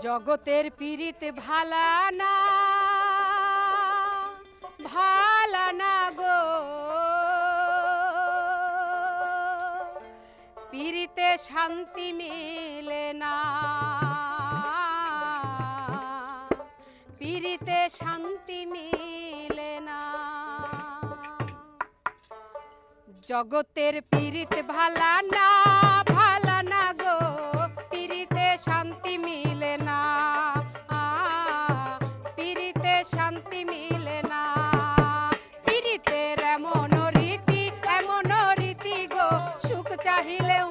জগতের পীড়িত ভালা না, ভালা না গো, পীড়িতে শান্তি মিলে না, পীড়িতে শান্তি মিলে না। জগতের পীড়িত ভালা না, ভালা না গো, পীড়িতে শান্তি মিলে না, পীড়িতে শান্তি মিলে না। পীড়িতের এমন রীতি গো, সুখ চাহিলেও